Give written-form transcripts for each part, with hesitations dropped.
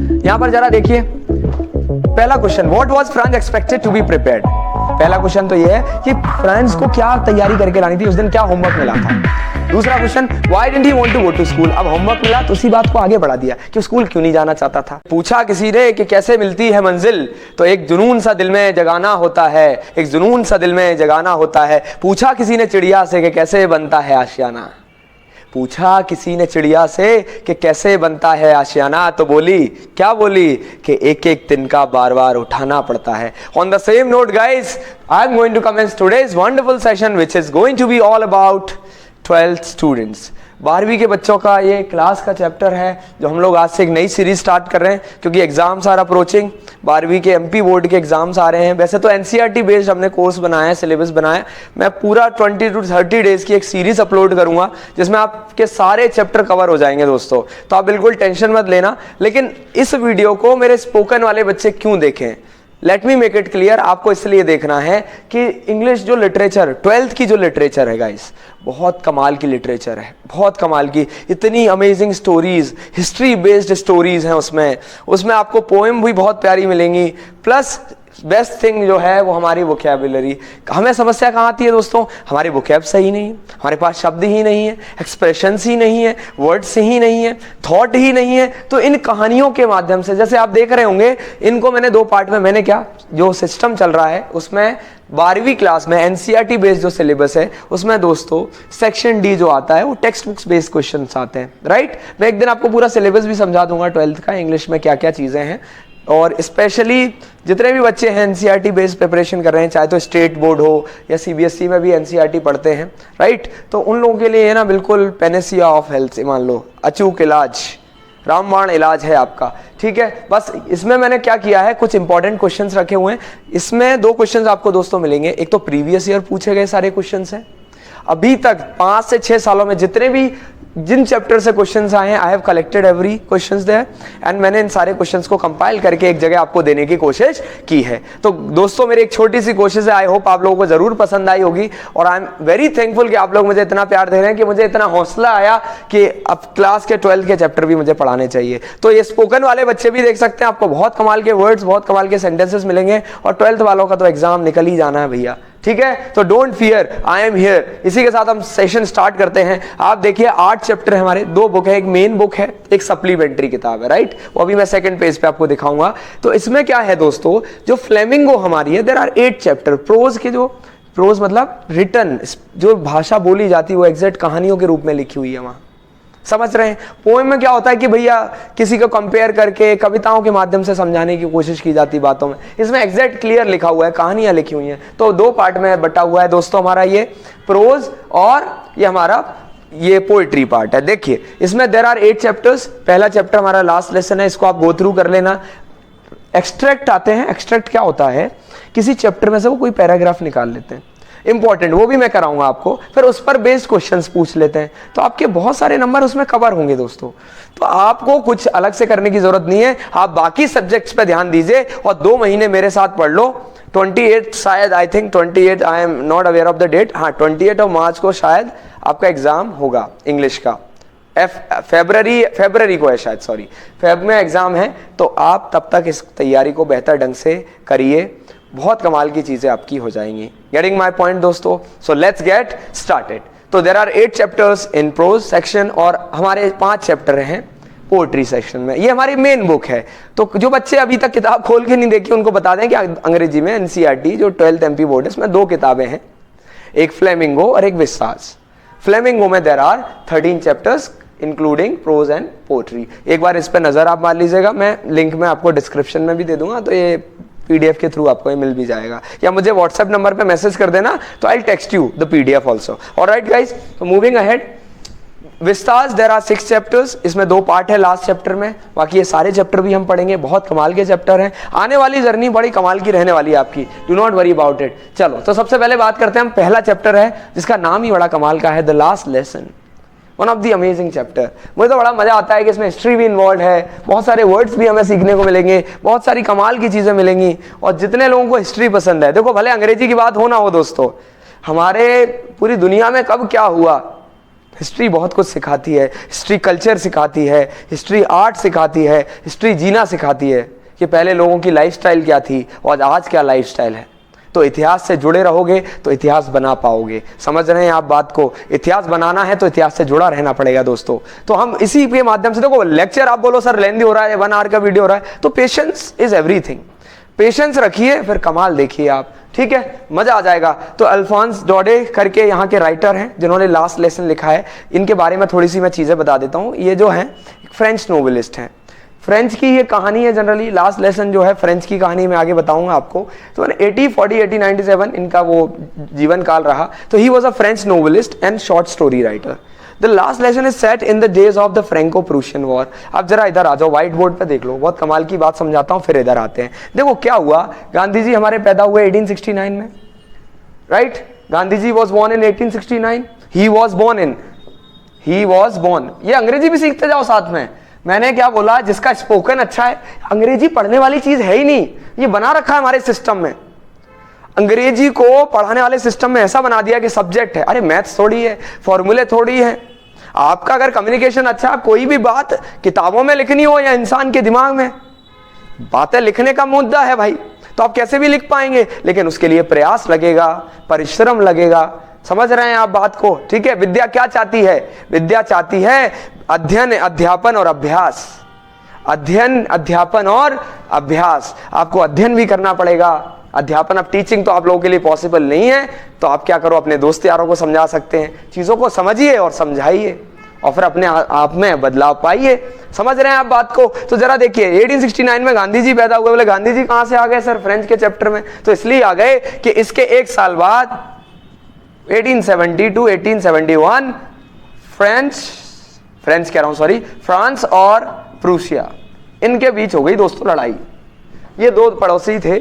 यहां पर जरा देखिए पहला question, what was France expected to be prepared. पहला क्वेश्चन तो ये है कि फ्रांस को क्या तैयारी करके लानी थी, उस दिन क्या होमवर्क मिला था। दूसरा question, why didn't he want to go to school. अब होमवर्क मिला तो उसी बात को आगे बढ़ा दिया कि स्कूल क्यों नहीं जाना चाहता था। पूछा किसी ने कि कैसे मिलती है मंजिल, तो एक जुनून सा दिल में जगाना होता है, एक जुनून सा दिल में जगाना होता है। पूछा किसी ने चिड़िया से कि कैसे बनता है आशियाना, पूछा किसी ने चिड़िया से कि कैसे बनता है आशियाना, तो बोली, क्या बोली कि एक एक तिनका बार बार उठाना पड़ता है। On the same note guys, I am going to commence today's wonderful session which is going to be all about 12th students. 12वीं के बच्चों का ये क्लास का चैप्टर है जो हम लोग आज से एक नई सीरीज स्टार्ट कर रहे हैं, क्योंकि एग्जाम्स आर अप्रोचिंग। 12वीं के एमपी बोर्ड के एग्जाम्स आ रहे हैं। वैसे तो एनसीईआरटी बेस्ड हमने कोर्स बनाया है, सिलेबस बनाया है। मैं पूरा 20 to 30 डेज की एक सीरीज अपलोड करूंगा जिसमें आपके सारे चैप्टर कवर हो जाएंगे दोस्तों, तो आप बिल्कुल टेंशन मत लेना। लेकिन इस वीडियो को मेरे स्पोकन वाले बच्चे क्यों देखें, let me make it clear. आपको इसलिए देखना है कि इंग्लिश जो लिटरेचर, 12th की जो लिटरेचर है गाइस, बहुत कमाल की लिटरेचर है, बहुत कमाल की। इतनी amazing stories, history based stories हैं उसमें आपको पोएम भी बहुत प्यारी मिलेंगी। प्लस बेस्ट थिंग जो है वो हमारी वोकैबुलरी। हमें समस्या कहाँ आती है दोस्तों, हमारी वोकैब सही नहीं है, हमारे पास शब्द ही नहीं है, एक्सप्रेशंस ही नहीं है, वर्ड्स ही नहीं है, थॉट ही नहीं है। तो इन कहानियों के माध्यम से, जैसे आप देख रहे होंगे, इनको मैंने 2 पार्ट में, मैंने क्या जो सिस्टम चल रहा है उसमें 12वीं क्लास में एनसीईआरटी बेस्ड जो सिलेबस है उसमें दोस्तों सेक्शन डी जो आता है वो टेक्स्ट बुक्स बेस्ड क्वेश्चंस आते हैं, राइट। मैं एक दिन आपको पूरा सिलेबस भी समझा दूंगा 12th का, इंग्लिश में क्या क्या चीज़ें हैं। और स्पेशली जितने भी बच्चे हैं एनसीईआरटी बेस्ड प्रिपरेशन कर रहे हैं, चाहे तो स्टेट बोर्ड हो या सीबीएसई में भी एनसीईआरटी पढ़ते हैं, राइट, तो उन लोगों के लिए ना बिल्कुल पेनेसिया ऑफ हेल्थ, मान लो अचूक इलाज, रामबाण इलाज है आपका, ठीक है। बस इसमें मैंने क्या किया है, कुछ इंपॉर्टेंट क्वेश्चंस रखे हुए हैं। इसमें 2 क्वेश्चंस आपको दोस्तों मिलेंगे। एक तो प्रीवियस ईयर पूछे गए सारे क्वेश्चंस हैं, अभी तक 5 से 6 सालों में जितने भी जिन चैप्टर से क्वेश्चंस आए हैं, I have collected every questions there and मैंने इन सारे क्वेश्चंस को कंपाइल करके एक जगह आपको देने की कोशिश की है। तो दोस्तों मेरी एक छोटी सी कोशिश है, आई होप आप लोगों को जरूर पसंद आई होगी। और आई एम वेरी थैंकफुल कि आप लोग मुझे इतना प्यार दे रहे हैं कि मुझे इतना हौसला आया कि अब क्लास के 12th के चैप्टर भी मुझे पढ़ाने चाहिए। तो ये स्पोकन वाले बच्चे भी देख सकते हैं, आपको बहुत कमाल के वर्ड्स, बहुत कमाल के सेंटेंसेस मिलेंगे। और 12th वालों का तो एग्जाम निकल ही जाना है भैया, ठीक है। तो don't fear, I am here. इसी के साथ हम सेशन स्टार्ट करते हैं। आप देखिए 8 चैप्टर है हमारे, 2 बुक है, एक मेन बुक है, एक सप्लीमेंट्री किताब है, राइट। वो अभी मैं सेकंड पेज पे आपको दिखाऊंगा। तो इसमें क्या है दोस्तों, जो फ्लेमिंगो हमारी है, देयर आर 8 चैप्टर। प्रोज के जो, प्रोज मतलब रिटन, जो भाषा बोली जाती है वो एग्जैक्ट कहानियों के रूप में लिखी हुई है वहां, समझ रहे हैं। पोएम में क्या होता है कि भैया किसी को कंपेयर करके कविताओं के माध्यम से समझाने की कोशिश की जाती बातों में। इसमें एग्जैक्ट क्लियर लिखा हुआ है, कहानियां लिखी हुई हैं। तो 2 पार्ट में बटा हुआ है दोस्तों हमारा ये प्रोज और ये हमारा ये पोइट्री पार्ट है। देखिए इसमें देयर आर 8 चैप्टर्स। पहला चैप्टर हमारा लास्ट लेसन है, इसको आप गो थ्रू कर लेना। एक्सट्रैक्ट आते हैं, एक्सट्रैक्ट क्या होता है, किसी चैप्टर में से वो कोई पैराग्राफ निकाल लेते हैं, इंपॉर्टेंट, वो भी मैं कराऊंगा आपको, फिर उस पर बेस्ड क्वेश्चंस पूछ लेते हैं। तो आपके बहुत सारे नंबर उसमें कवर होंगे दोस्तों। तो आपको कुछ अलग से करने की जरूरत नहीं है, आप बाकी सब्जेक्ट्स पे ध्यान दीजिए और 2 महीने मेरे साथ पढ़ लो। 28 शायद, I think 28, I am not aware of the date, हाँ 28 ऑफ मार्च को शायद आपका एग्जाम होगा इंग्लिश का। फरवरी को है शायद, सॉरी, फेब में एग्जाम है। तो आप तब तक इस तैयारी को बेहतर ढंग से करिए, बहुत कमाल की चीजें आपकी हो जाएंगी। गेटिंग माय पॉइंट दोस्तों, सो लेट्स गेट स्टार्टेड। तो there are 8 chapters in prose section और हमारे 5 चैप्टर हैं पोएट्री सेक्शन में। ये हमारी मेन बुक है। तो जो बच्चे अभी तक किताब खोल के नहीं देखी उनको बता दें कि अंग्रेजी में एनसीईआरटी जो 12th एमपी बोर्ड है इसमें 2 किताबें हैं, एक फ्लेमिंगो और एक विस्तास। फ्लेमिंगो में there are 13 chapters including prose and poetry. एक बार इस पर नजर आप मार लीजिएगा, मैं लिंक में आपको डिस्क्रिप्शन में भी दे दूंगा, तो ये पीडीएफ के थ्रू आपको ये मिल भी जाएगा, या मुझे व्हाट्सएप नंबर पे मैसेज कर देना तो I text you the PDF also. Alright guys, तो moving ahead, Vistas there are 6 chapters, इसमें 2 पार्ट है लास्ट चैप्टर में, बाकी ये सारे चैप्टर भी हम पढ़ेंगे, बहुत कमाल के चैप्टर हैं। आने वाली जर्नी बड़ी कमाल की रहने वाली है आपकी, do not worry about it. चलो तो सबसे पहले बात करते हैं हम, पहला चैप्टर है जिसका नाम ही बड़ा कमाल का है, the last lesson, one of the amazing chapter. मुझे तो बड़ा मजा आता है कि इसमें हिस्ट्री भी इन्वॉल्व है, बहुत सारे वर्ड्स भी हमें सीखने को मिलेंगे, बहुत सारी कमाल की चीजें मिलेंगी। और जितने लोगों को हिस्ट्री पसंद है, देखो भले अंग्रेजी की बात हो ना हो दोस्तों, हमारे पूरी दुनिया में कब क्या हुआ हिस्ट्री बहुत कुछ सिखाती है, हिस्ट्री कल्चर सिखाती है, हिस्ट्री आर्ट सिखाती है, हिस्ट्री जीना सिखाती है कि पहले लोगों की लाइफस्टाइल क्या थी और आज क्या लाइफस्टाइल है। तो इतिहास से जुड़े रहोगे तो इतिहास बना पाओगे। समझ रहे हैं आप बात को? इतिहास बनाना है तो इतिहास से जुड़ा रहना पड़ेगा दोस्तों। तो हम इसी के माध्यम से, देखो लेक्चर आप बोलो सर लेंदी हो रहा है, 1 आवर का वीडियो हो रहा है, तो पेशेंस इज एवरीथिंग। पेशेंस रखिए, फिर कमाल देखिए आप, ठीक है, मजा आ जाएगा। तो अल्फोंस डॉडे करके यहाँ के राइटर हैं जिन्होंने लास्ट लेसन लिखा है, इनके बारे में थोड़ी सी मैं चीजें बता देता हूँ। ये जो हैं फ्रेंच नोवेलिस्ट हैं, फ्रेंच की ये कहानी है जनरली। लास्ट लेसन जो है फ्रेंच की कहानी मैं आगे बताऊंगा आपको। तो 1897 इनका वो जीवन काल रहा। तो he was a French novelist and short story writer. The last lesson is set in the days of the Franco Prussian war. आप जरा इधर आ जाओ, व्हाइट बोर्ड पे देख लो, बहुत कमाल की बात समझाता हूँ, फिर इधर आते हैं। देखो क्या हुआ, गांधी जी हमारे पैदा हुए 1869 में, right? Gandhi ji was born in 1869, he was born. ये अंग्रेजी भी सीखते जाओ साथ में। मैंने क्या बोला, जिसका स्पोकन अच्छा है, अंग्रेजी पढ़ने वाली चीज है ही नहीं, ये बना रखा है हमारे सिस्टम में। अंग्रेजी को पढ़ाने वाले सिस्टम में ऐसा बना दिया कि सब्जेक्ट है। अरे मैथ्स थोड़ी है, फॉर्मूले थोड़ी है। आपका अगर कम्युनिकेशन अच्छा, कोई भी बात किताबों में लिखनी हो या इंसान के दिमाग में, बातें लिखने का मुद्दा है भाई, तो आप कैसे भी लिख पाएंगे, लेकिन उसके लिए प्रयास लगेगा, परिश्रम लगेगा। समझ रहे हैं आप बात को? ठीक है। विद्या क्या चाहती है? विद्या चाहती है अध्ययन, अध्यापन और अभ्यास। अध्ययन, अध्यापन और अभ्यास। आपको अध्ययन भी करना पड़ेगा। अध्यापन, अब टीचिंग तो आप लोगों के लिए पॉसिबल नहीं है, तो आप क्या करो, अपने दोस्त यारों को समझा सकते हैं। चीजों को समझिए और समझाइए और फिर अपने आप में बदलाव पाइए। समझ रहे हैं आप बात को? तो जरा देखिए, 1869 में गांधी जी पैदा हुए। बोले गांधी जी कहां से आ गए सर? फ्रेंच के चैप्टर में। तो इसलिए आ गए कि इसके एक साल बाद 1870 to 1871 फ्रांस और प्रूशिया, इनके बीच हो गई दोस्तों लड़ाई। ये दो पड़ोसी थे,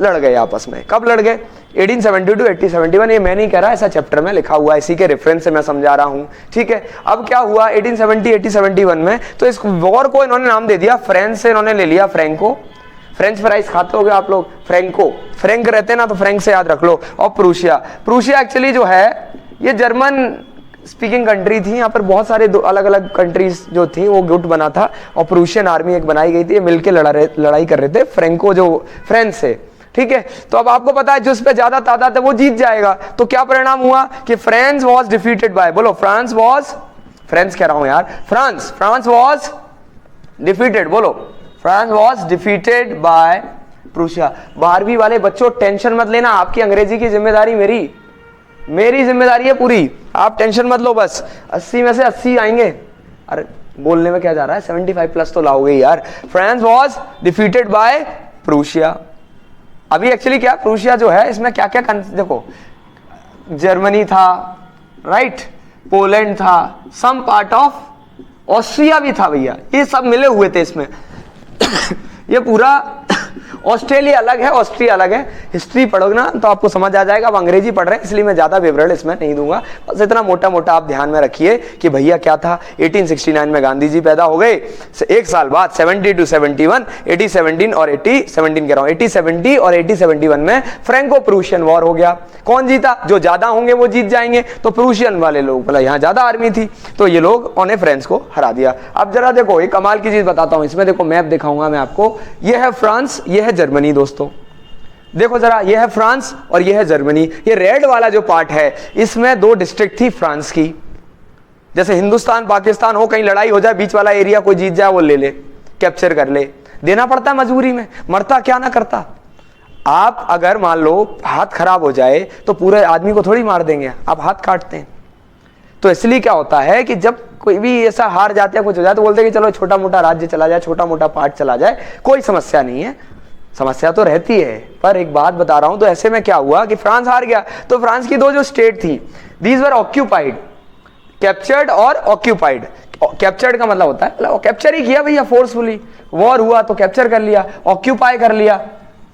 लड़ गए आपस में। कब लड़ गए? 1870 to 1871। ये मैं नहीं कह रहा, ऐसा चैप्टर में लिखा हुआ है, इसी के रेफरेंस से मैं समझा रहा हूं, ठीक है। अब क्या हुआ 1870-1871 में, तो इस वॉर को इन्होंने नाम दे दिया, फ्रेंच से इन्होंने ले लिया फ्रैंको। फ्रेंच फ्राइज खाते होगे आप लोग, फ्रैंको, फ्रैंक रहते हैं ना, तो फ्रैंक से याद रख लो। और प्रूशिया, प्रूशिया एक्चुअली जो है ये जर्मन स्पीकिंग कंट्री थी। यहाँ पर बहुत सारे अलग अलग कंट्रीज जो थी वो गुट बना था, और प्रूशियन आर्मी एक बनाई गई थी, मिलकर लड़ाई कर रहे थे फ्रैंको जो फ्रेंच से, ठीक है। तो अब आपको पता है जिस पे ज्यादा तादाद है वो जीत जाएगा। तो क्या परिणाम हुआ कि फ्रांस वॉज डिफीटेड बाय, बोलो फ्रांस कह रहा हूं यार, फ्रांस वॉज डिफीटेड, बोलो France was defeated by Prussia. 12वीं वाले बच्चों टेंशन मत लेना, आपकी अंग्रेजी की जिम्मेदारी मेरी जिम्मेदारी है पूरी, आप टेंशन मत लो। बस 80 में से 80 आएंगे। अरे बोलने में क्या जा रहा है, 75 प्लस तो लाओगे यार। France was defeated by Prussia. अभी एक्चुअली क्या, प्रूशिया जो है इसमें क्या क्या देखो, जर्मनी था, राइट, पोलैंड था, सम पार्ट ऑफ ऑस्ट्रिया भी था भैया, ये सब मिले हुए थे इसमें। ये पूरा ऑस्ट्रेलिया अलग है, ऑस्ट्रिया अलग है। हिस्ट्री पढ़ोगे ना तो आपको समझ आ जाएगा। अब अंग्रेजी पढ़ रहे हैं इसलिए मैं ज्यादा विवरण इसमें नहीं दूंगा, बस इतना मोटा मोटा आप ध्यान में रखिए कि भैया क्या था। 1869 में गांधी जी पैदा हो गए, एक साल बाद 70 to 71, 80-17 और 80-17 कह रहा हूं, 80-70 और 80-71 में फ्रैंको प्रूशियन वॉर हो गया। कौन जीता? जो ज्यादा होंगे वो जीत जाएंगे। तो प्रूशियन वाले लोग, बोला यहाँ ज्यादा आर्मी थी, तो ये लोग उन्हें फ्रांस को हरा दिया। अब जरा देखो, एक कमाल की चीज बताता हूं, इसमें देखो मैप दिखाऊंगा मैं आपको। ये है फ्रांस, ये है जर्मनी दोस्तों, देखो जरा, ये है फ्रांस और ये है जर्मनी। ये रेड वाला जो पार्ट है इसमें 2 डिस्ट्रिक्ट थी फ्रांस की। जैसे हिंदुस्तान पाकिस्तान हो, कहीं लड़ाई हो जाए, बीच वाला एरिया कोई जीत जाए वो ले ले, कैप्चर कर ले, देना पड़ता है मजबूरी में, मरता क्या ना करता। आप अगर मान लो हाथ खराब हो जाए तो पूरे आदमी को थोड़ी मार देंगे, आप हाथ काटते हैं। तो इसलिए क्या होता है कि जब कोई भी ऐसा हार जाता है, कुछ हो जाए, तो बोलते हैं कि चलो छोटा मोटा राज्य चला जाए, छोटा मोटा पार्ट चला जाए, कोई समस्या नहीं है। समस्या तो रहती है, पर एक बात बता रहा हूं। तो ऐसे में क्या हुआ कि फ्रांस हार गया, तो फ्रांस की 2 जो स्टेट थी, दीज वर ऑक्यूपाइड, कैप्चर्ड और ऑक्यूपाइड। कैप्चर्ड का मतलब होता है कैप्चर ही किया भैया, फोर्सफुली वॉर हुआ तो कैप्चर कर लिया, ऑक्यूपाई कर लिया,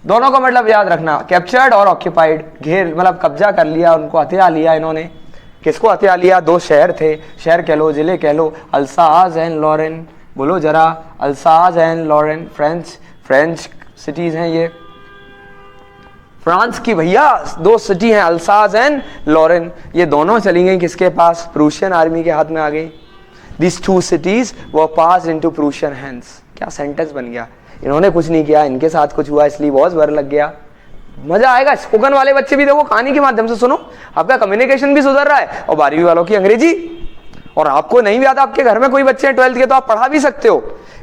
दोनों का मतलब याद रखना, कैप्चर्ड और ऑक्यूपाइड, घेर मतलब कब्जा कर लिया, उनको हथिया लिया इन्होंने। किसको हथिया लिया? 2 शहर थे, शहर कह लो, जिले कह लो, अल्साज एंड लॉरेन, बोलो जरा, अल्साज एंड लॉरेन, फ्रेंच सिटीज हैं ये, फ्रांस की भैया दो सिटी हैं, अल्सास एंड लॉरेन, ये दोनों चली गई किसके पास? प्रूशियन आर्मी के हाथ में आ गई। These two cities were passed into Prussian hands। क्या सेंटेंस बन गया, इन्होंने कुछ नहीं किया, इनके साथ कुछ हुआ इसलिए वॉज वर लग गया। मजा आएगा। स्पोकन वाले बच्चे भी देखो कहानी के माध्यम से सुनो, आपका कम्युनिकेशन भी सुधर रहा है, और 12वीं वालों की अंग्रेजी। और आपको नहीं भी आता, आपके घर में कोई बच्चे हैं 12th के, तो आप पढ़ा भी सकते हो।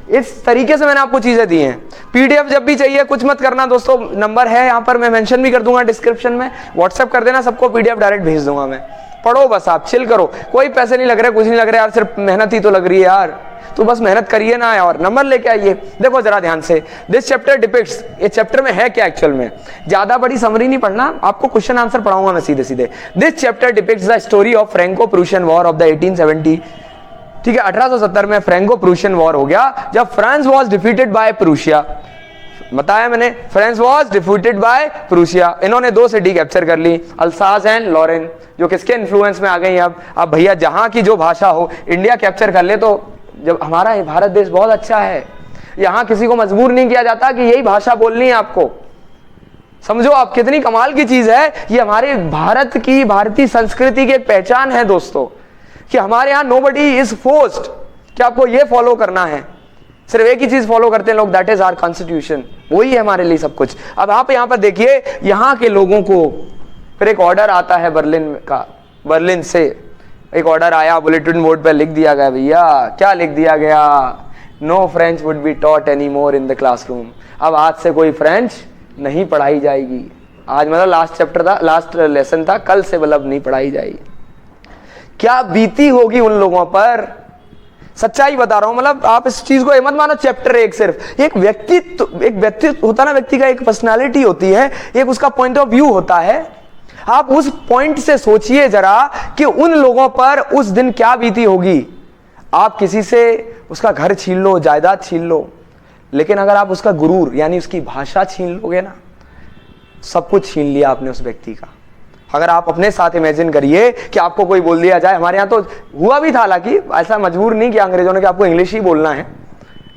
इस तरीके से मैंने आपको चीजें दी हैं। पीडीएफ जब भी चाहिए कुछ मत करना दोस्तों, नंबर है यहाँ पर, मैं मेंशन भी कर दूंगा डिस्क्रिप्शन में, व्हाट्सएप कर देना सबको, पीडीएफ डायरेक्ट भेज दूंगा मैं। पढ़ो बस, आप चिल करो, कोई पैसे नहीं लग रहे, कुछ नहीं लग रहा यार, सिर्फ मेहनत ही तो लग रही है यार, तो बस मेहनत करिए ना यार, नंबर लेके आइए। देखो जरा ध्यान से, दिस चैप्टर डिपिक्ट्स, ये चैप्टर में है क्या एक्चुअल में, ज्यादा बड़ी समरी नहीं पढ़ना, आपको क्वेश्चन आंसर पढ़ाऊंगा मैं सीधे सीधे। This chapter depicts the story of Franco Prussian war of the 1870। ठीक है, 1870 में फ्रैंको प्रूशियन वॉर हो गया, जब France was defeated by Prussia. बताया मैंने, France was defeated by Prussia. इन्होंने दो सिटी कैप्चर कर ली, अल्सास एंड लॉरेन, जो किसके इन्फ्लुएंस में आ गई। अब भैया जहां की जो भाषा हो, इंडिया कैप्चर कर ले तो, जब हमारा भारत देश बहुत अच्छा है, यहां किसी को मजबूर नहीं किया जाता कि यही भाषा बोलनी है आपको। समझो आप कितनी कमाल की चीज है ये, हमारे भारत की, भारतीय संस्कृति की एक पहचान है दोस्तों, कि हमारे यहां नोबडी इज फोर्स्ड कि आपको ये फॉलो करना है, सिर्फ एक ही चीज फॉलो करते हैं लोग, दैट इज आवर कॉन्स्टिट्यूशन, वही है हमारे लिए सब कुछ। अब आप यहां पर देखिए, यहां के लोगों को फिर एक ऑर्डर आता है बर्लिन का, बर्लिन से एक ऑर्डर आया, बुलेटिन बोर्ड पे लिख दिया गया भैया, क्या लिख दिया गया? Know French would be taught any more in the classroom. अब आज से कोई फ्रेंच नहीं पढ़ाई जाएगी। आज मतलब लास्ट चैप्टर था, लास्ट लेसन था, कल से मतलब नहीं पढ़ाई जाएगी। क्या बीती होगी उन लोगों पर, सच्चाई बता रहा हूं। मतलब आप इस चीज को मत मानो चैप्टर एक, सिर्फ एक व्यक्तित्व होता ना, व्यक्ति का एक पर्सनालिटी होती है, एक उसका पॉइंट ऑफ व्यू होता है। आप उस पॉइंट से सोचिए जरा कि उन लोगों पर उस दिन क्या बीती होगी। आप किसी से उसका घर छीन लो, जायदाद छीन लो, लेकिन अगर आप उसका गुरूर यानी उसकी भाषा छीन लोगे ना, सब कुछ छीन लिया आपने उस व्यक्ति का। अगर आप अपने साथ इमेजिन करिए कि आपको कोई बोल दिया जाए, हमारे यहाँ तो हुआ भी था, हालांकि ऐसा मजबूर नहीं किया अंग्रेजों ने कि आपको इंग्लिश ही बोलना है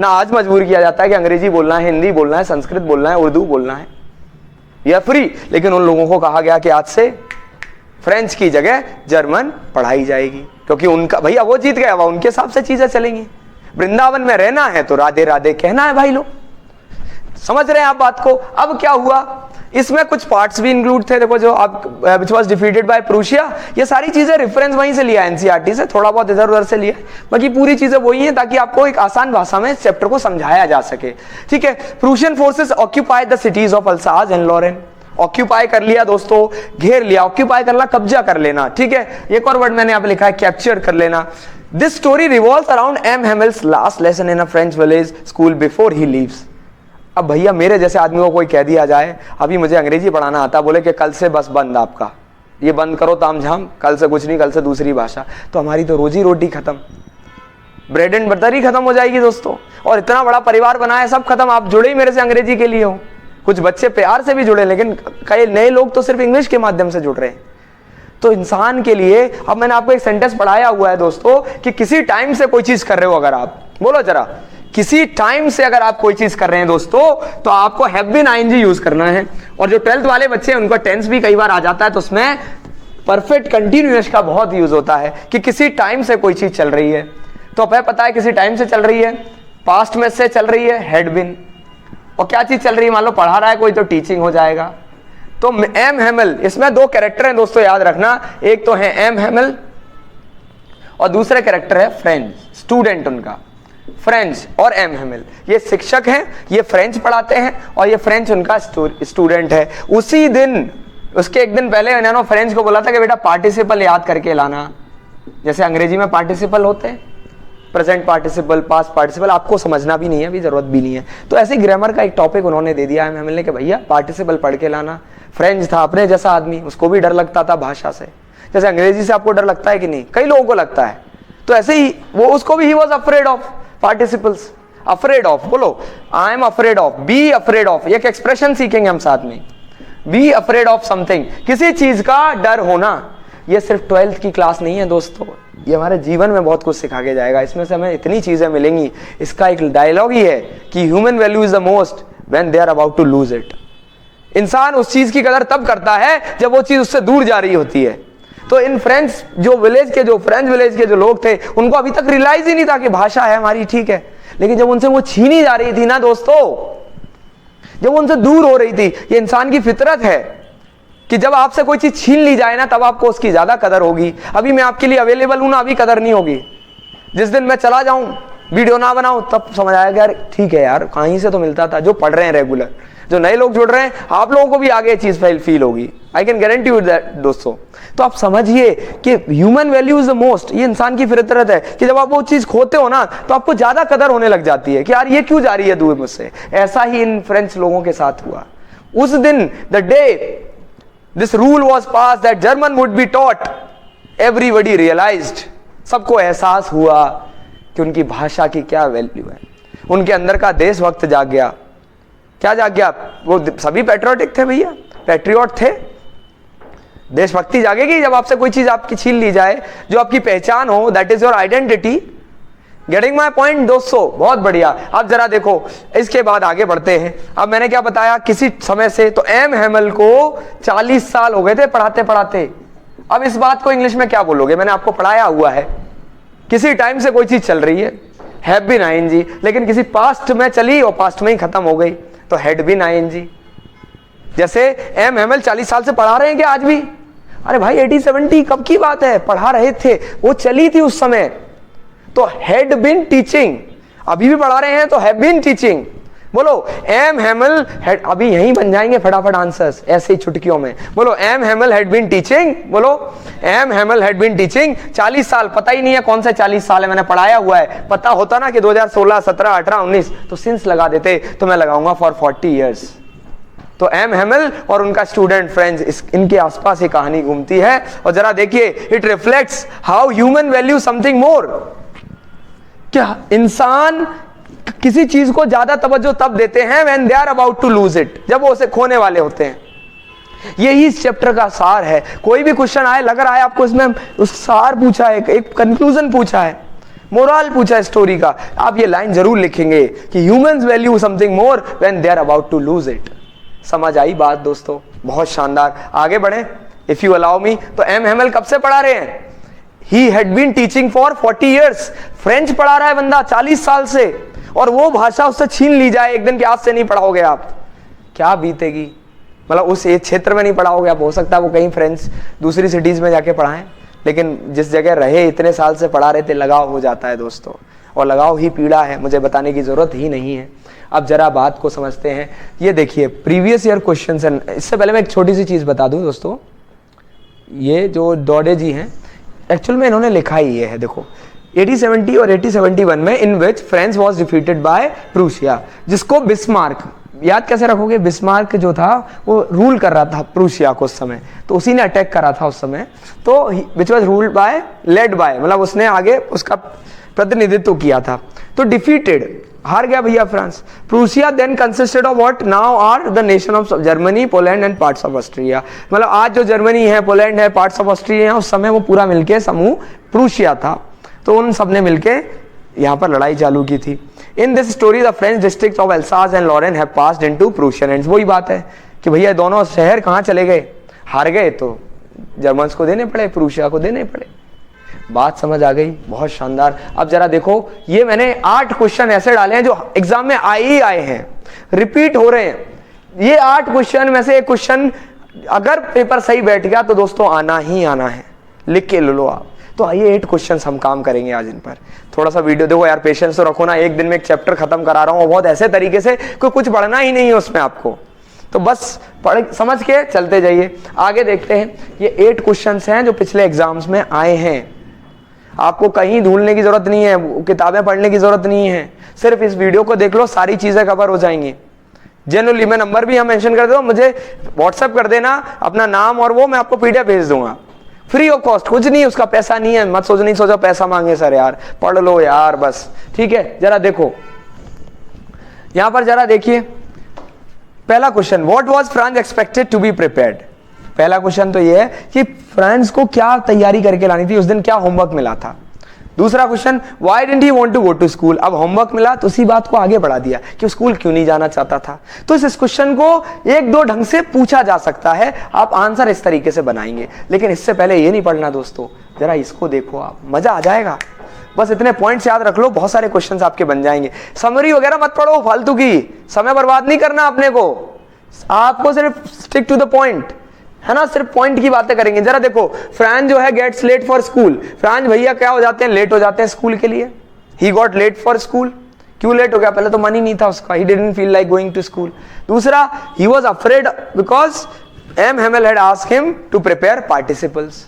ना, आज मजबूर किया जाता है कि अंग्रेजी बोलना है, हिंदी बोलना है, संस्कृत बोलना है, उर्दू बोलना है, यह फ्री। लेकिन उन लोगों को कहा गया कि आज से फ्रेंच की जगह जर्मन पढ़ाई जाएगी, क्योंकि उनका भैया वो जीत गया, उनके हिसाब से चीजें चलेंगी। वृंदावन में रहना है तो राधे राधे कहना है भाई लोग, समझ रहे हैं आप बात को। अब क्या हुआ, इसमें कुछ पार्ट्स भी इंक्लूड थे, देखो जो आप which was defeated by Prussia, ये सारी चीजें रेफरेंस वहीं से लिया, एनसीईआरटी से, थोड़ा बहुत इधर उधर से लिया, बाकी पूरी चीजें वही हैं, ताकि आपको एक आसान भाषा में इस चैप्टर को समझाया जा सके। ठीक है, Prussian forces occupied the cities of Alsace and Lorraine. Occupy कर लिया दोस्तों, घेर लिया, ऑक्यूपाई करना कब्जा कर लेना। ठीक है, एक और वर्ड मैंने यहाँ पे लिखा है, कैप्चर कर लेना। This story revolves around M Hamel's last lesson in a French village school before he leaves. अब भैया मेरे जैसे आदमी को कोई कह दिया जाए, अभी मुझे अंग्रेजी पढ़ाना आता, बोले कि कल से बस बंद, आपका ये बंद करो ताम झाम, कल से कुछ नहीं, कल से दूसरी भाषा, तो हमारी तो रोजी रोटी खत्म, ब्रेड एंड बटर ही खत्म हो जाएगी दोस्तों। और इतना बड़ा परिवार बना है, सब खत्म। आप जुड़े ही मेरे से अंग्रेजी के लिए हो, कुछ बच्चे प्यार से भी जुड़े, लेकिन कई नए लोग तो सिर्फ इंग्लिश के माध्यम से जुड़ रहे हैं। तो इंसान के लिए, अब मैंने आपको एक सेंटेंस पढ़ाया हुआ है दोस्तों, कि किसी टाइम से कोई चीज कर रहे हो, अगर आप बोलो जरा, किसी टाइम से अगर आप कोई चीज कर रहे हैं दोस्तों, तो आपको हैव बीन आईएनजी यूज करना है। और जो 12th वाले बच्चे हैं उनका टेंस भी कई बार आ जाता है, तो उसमें परफेक्ट कंटिन्यूअस का बहुत यूज होता है, कि किसी टाइम से कोई चीज चल रही है। तो हमें पता है किसी टाइम से चल रही है, पास्ट में से चल रही है, हैड बीन। और क्या चीज चल रही है, मान लो पढ़ा रहा है कोई, तो टीचिंग हो जाएगा। तो एम हेमल, इसमें दो कैरेक्टर हैं दोस्तों, याद रखना, एक तो है एम हेमल और दूसरे कैरेक्टर है फ्रेंच, स्टूडेंट उनका, फ्रेंच और एम हेमल, ये शिक्षक हैं, ये फ्रेंच पढ़ाते हैं और ये फ्रेंच उनका स्टूडेंट है। उसी दिन, उसके एक दिन पहले इन्होंने फ्रेंच को बोला था कि बेटा पार्टिसिपल याद करके लाना, जैसे अंग्रेजी में पार्टिसिपल होते हैं, प्रेजेंट पार्टिसिपल, पास्ट पार्टिसिपल, आपको समझना भी नहीं है, अभी जरूरत भी नहीं है। तो ऐसे ग्रामर का एक टॉपिक उन्होंने दे दिया है एम हेमल ने कि भैया पार्टिसिपल पढ़ के लाना। फ्रेंच था, अपने जैसा आदमी, उसको भी डर लगता था भाषा से, जैसे अंग्रेजी से आपको डर लगता है कि नहीं, कई लोगों को लगता है, तो ऐसे ही वो, उसको भी he was afraid of participles. Afraid of बोलो, I am afraid of, be afraid of, एक एक्सप्रेशन सीखेंगे हम साथ में, बी अफ्रेड ऑफ समथिंग, किसी चीज का डर होना। ये सिर्फ 12th की क्लास नहीं है दोस्तों, ये हमारे जीवन में बहुत कुछ सिखा के जाएगा, इसमें से हमें इतनी चीजें मिलेंगी। इसका एक डायलॉग ही है कि human value is the most when they are about to lose it. इंसान उस चीज की कदर तब करता है जब वो चीज उससे दूर जा रही होती है। तो इन फ्रेंच विलेज के जो लोग थे, उनको अभी तक रियलाइज ही नहीं था कि भाषा है हमारी, ठीक है, लेकिन जब उनसे वो छीनी जा रही थी ना दोस्तों, जब उनसे दूर हो रही थी, ये इंसान की फितरत है कि जब आपसे कोई चीज छीन ली जाए ना, तब आपको उसकी ज्यादा कदर होगी। अभी मैं आपके लिए अवेलेबल हूं ना, अभी कदर नहीं होगी। जिस दिन मैं चला जाऊं, वीडियो ना बनाऊं, तब समझ आएगा यार ठीक है यार, कहीं से तो मिलता था। जो पढ़ रहे हैं रेगुलर, जो नए लोग जुड़ रहे हैं, आप लोगों को भी आगे चीज फील होगी, I can guarantee you that दोस्तों। तो आप समझिए कि human value is the most, ये इंसान की फितरत है कि जब आप वो चीज खोते हो ना, तो आपको ज्यादा कदर होने लग जाती है कि यार ये क्यों जा रही है दूर मुझसे। ऐसा ही इन फ्रेंच लोगों के साथ हुआ। उस दिन, the day this rule was pass that German would be taught, everybody realised, सबको एहसास हुआ कि उनकी भाषा की क्या वैल्यू है। उनके अंदर का देशभक्त जाग गया। क्या जाग गया? वो सभी पैट्रियोटिक थे भैया, पैट्रियोट थे। देशभक्ति जागेगी जब आपसे कोई चीज आपकी छीन ली जाए, जो आपकी पहचान हो, that is your identity. Getting my point दोस्तों? बहुत बढ़िया। अब जरा देखो, इसके बाद आगे बढ़ते हैं। अब मैंने क्या बताया, किसी समय से तो एम हैमल को 40 साल हो गए थे पढ़ाते पढ़ाते। अब इस बात को इंग्लिश में क्या बोलोगे? मैंने आपको पढ़ाया हुआ है, किसी टाइम से कोई चीज चल रही है, हैव बीन आईएनजी, लेकिन किसी पास्ट में चली और पास्ट में ही खत्म हो गई, तो हैड बीन आईएनजी। जैसे एम हैमल 40 साल से पढ़ा रहे हैं क्या आज भी? अरे भाई 80-70 कब की बात है, पढ़ा रहे थे, वो चली थी उस समय, तो हैड बीन टीचिंग। अभी भी पढ़ा रहे हैं तो हैव बीन टीचिंग। बोलो एम हैमल हैड, अभी यहीं बन जाएंगे फटाफट आंसर्स ऐसे ही चुटकियों में। बोलो M Hamel had been teaching. बोलो M Hamel had been teaching 40 साल। पता ही नहीं है कौन सा 40 साल है, मैंने पढ़ाया हुआ है। पता होता ना कि 2016, 17, 18, 19 तो सिंस लगा देते, तो मैं लगाऊंगा फॉर 40 ईयर्स। तो एम हैमल और उनका स्टूडेंट फ्रेंड्स, इनके आसपास ये कहानी घूमती है। और जरा देखिए, it reflects how human value something मोर। क्या इंसान किसी चीज को ज्यादा तवज्जो तब देते हैं when they are about to lose it, जब वो उसे खोने वाले होते हैं। यही इस चैप्टर का सार है। कोई भी क्वेश्चन आए, लग रहा है आपको इसमें उस सार पूछा है, एक कंक्लूजन पूछा है, मोरल पूछा है स्टोरी का, आप ये लाइन जरूर लिखेंगे कि humans value something more when they are about to lose it. समझ आई बात दोस्तों? बहुत शानदार। आगे बढ़े इफ यू अलाउ मी। तो एम हैमल कब से पढ़ा रहे हैं? He had been teaching for 40 years. French पढ़ा रहा है बंदा 40 साल से, और वो भाषा उससे छीन ली जाए एक दिन कि आज से नहीं पढ़ाओगे आप, क्या बीतेगी? मतलब उस क्षेत्र में नहीं पढ़ाओगे आप, हो सकता है वो कहीं फ्रेंच दूसरी सिटीज में जाके पढ़ाएं, लेकिन जिस जगह रहे इतने साल से पढ़ा रहे थे, लगाव हो जाता है दोस्तों। और लगाव ही पीड़ा है, मुझे बताने की जरूरत ही नहीं है। अब जरा बात को समझते हैं। ये देखिए प्रीवियस ईयर क्वेश्चंस हैं। इससे पहले मैं एक छोटी सी चीज बता दूं दोस्तों, ये जो डॉडे जी हैं, एक्चुअल में इन्होंने लिखा ही ये है, देखो 80-70 और 80-71 में, in which France was defeated by Prussia, जिसको बिस्मार्क, याद कैसे रखोगे, बिस्मार्क जो था वो रूल कर रहा था प्रूशिया को उस समय, तो उसी ने अटैक करा था उस समय। तो which was ruled by, led by, मतलब उसने आगे उसका प्रतिनिधित्व किया था। तो डिफीटेड, हार गया भैया France. Prussia then consisted of what now are the nation of Germany, Poland and parts of Austria. मतलब आज जो जर्मनी है, पोलैंड है, पार्ट्स ऑफ ऑस्ट्रिया है, उस समय वो पूरा मिलके समूह प्रूशिया था। तो उन सब ने मिलके यहाँ पर लड़ाई चालू की थी। In this story the French district of Alsace and Lorraine have passed into Prussian hands. वही बात है कि भैया दोनों शहर कहाँ चले गए, हार गए, तो जर्मन्स को देने पड़े, प्रूशिया को देने पड़े। बात समझ आ गई? बहुत शानदार। अब जरा देखो, ये मैंने 8 क्वेश्चन ऐसे डाले हैं जो एग्जाम में आए ही आए हैं, रिपीट हो रहे हैं। ये 8 क्वेश्चन में से एक क्वेश्चन अगर पेपर सही बैठ गया तो दोस्तों आना ही आना है, लिख के लो आप। तो आइए 8 क्वेश्चंस हम काम करेंगे आज इन पर। थोड़ा सा वीडियो देखो यार, पेशेंस तो रखो ना, एक दिन में एक चैप्टर खत्म करा रहा हूँ, बहुत ऐसे तरीके से कोई कुछ पढ़ना ही नहीं है उसमें आपको, तो बस पढ़ समझ के चलते जाइए। आगे देखते हैं, ये 8 क्वेश्चंस हैं जो पिछले एग्जाम्स में आए हैं। आपको कहीं ढूंढने की जरूरत नहीं है, किताबें पढ़ने की जरूरत नहीं है, सिर्फ इस वीडियो को देख लो, सारी चीजें कवर हो जाएंगी। जनरली मैं नंबर भी हम मेंशन कर दूँ, मुझे व्हाट्सएप कर देना अपना नाम और वो, मैं आपको पीडीएफ भेज दूंगा फ्री ऑफ कॉस्ट, कुछ नहीं, उसका पैसा नहीं है। मत सोचो पैसा मांगे सर, यार पढ़ लो यार बस, ठीक है। जरा देखो यहां पर, जरा देखिए पहला question, what was France expected to be prepared. पहला क्वेश्चन तो ये है कि फ्रांस को क्या तैयारी करके लानी थी, उस दिन क्या होमवर्क मिला था। दूसरा question, why didn't he want to go to school. अब होमवर्क मिला तो उसी बात को आगे बढ़ा दिया कि स्कूल क्यों नहीं जाना चाहता था। तो इस क्वेश्चन को एक दो ढंग से पूछा जा सकता है, आप आंसर इस तरीके से बनाएंगे। लेकिन इससे पहले ये नहीं पढ़ना दोस्तों, जरा इसको देखो, आप मजा आ जाएगा। बस इतने पॉइंट्स याद रख लो, बहुत सारे क्वेश्चंस आपके बन जाएंगे। समरी वगैरह मत पढ़ो फालतू की, समय बर्बाद नहीं करना अपने को, आपको सिर्फ स्टिक टू द पॉइंट, है ना, सिर्फ पॉइंट की बातें करेंगे। जरा देखो, फ्रांस जो है gets late for school. France भैया क्या हो जाते हैं, लेट हो जाते हैं स्कूल के लिए। He got late for school, क्यों लेट हो गया, पहले तो मन ही नहीं था उसका, he didn't feel like going to school. दूसरा, he was afraid because M Hamel had asked him to prepare participles.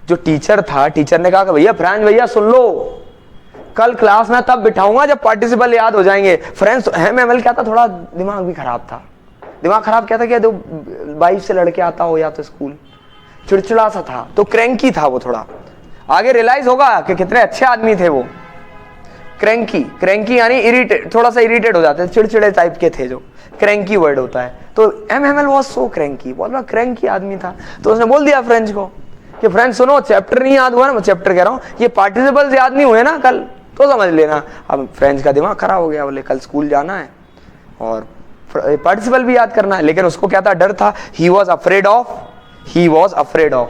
जो टीचर था, टीचर ने कहा कि भैया फ्रांस भैया सुन लो, कल क्लास में तब बिठाऊंगा जब पार्टिसिपल याद हो जाएंगे। फ्रेंड्स, एम हेमल क्या था, थोड़ा दिमाग भी खराब था। दिमाग खराब क्या था, क्या तो वाइफ से लड़के आता हो या तो स्कूल, चिड़चिड़ा सा था, तो क्रैंकी था वो थोड़ा। आगे रियलाइज होगा कि कितने अच्छे आदमी थे वो। क्रैंकी, क्रैंकी यानी इरिटेट, थोड़ा सा इरिटेट हो जाते, चिड़चिड़े टाइप के थे, जो क्रैंकी वर्ड होता है। तो M Hemal was so cranky, बहुत बड़ा क्रैंकी आदमी था। तो उसने बोल दिया फ्रेंड्स को कि फ्रेंड्स सुनो, चैप्टर नहीं याद हुआ ना, मैं चैप्टर कह रहा हूँ, ये पार्टिसिपल्स याद नहीं हुए ना कल, तो समझ लेना। अब फ्रेंड्स का दिमाग खराब हो गया, बोले कल स्कूल जाना है और पार्टिसिपल भी याद करना है। लेकिन उसको क्या था, डर था। ही वॉज अफ्रेड ऑफ,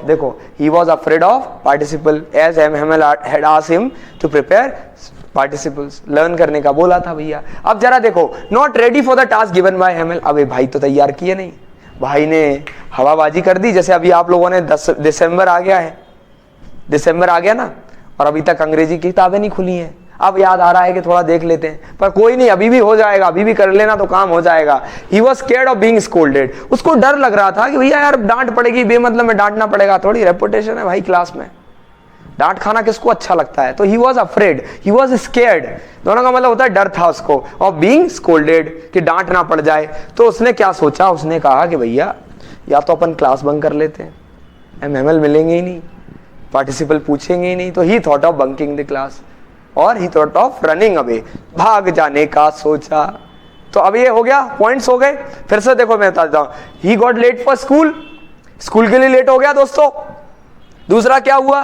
देखो, he was afraid of participle as M Hamel had asked him to prepare participles. Learn करने का बोला था भैया। अब जरा देखो, not ready for the task given by Hamel. अबे भाई तो तैयार किए नहीं, भाई ने हवाबाजी कर दी। जैसे अभी आप लोगों ने 10 दिसंबर आ गया है, दिसंबर आ गया ना, और अभी तक अंग्रेजी की किताबें नहीं खुली हैं। अब याद आ रहा है कि थोड़ा देख लेते हैं, पर कोई नहीं, अभी भी हो जाएगा, अभी भी कर लेना तो काम हो जाएगा। He was scared of being scolded। उसको डर लग रहा था कि भैया यार डांट पड़ेगी, बेमतलब में डांटना पड़ेगा, थोड़ी रेपुटेशन है भाई क्लास में, डांट खाना किसको अच्छा लगता है। तो he was afraid, he was scared, दोनों का मतलब होता है डर था उसको, of being scolded, कि डांट ना पड़ जाए। तो उसने क्या सोचा, उसने कहा कि भैया या तो अपन क्लास बंक कर लेते हैं, एमएमएल मिलेंगे ही नहीं, पार्टिसिपल पूछेंगे ही नहीं। तो he thought of bunking the class, और he thought of running away, भाग जाने का सोचा। तो अब ये हो गया, पॉइंट्स हो गए। फिर से देखो मैं बताता हूं, he got late for school, school के लिए लेट हो गया दोस्तों। दूसरा क्या हुआ,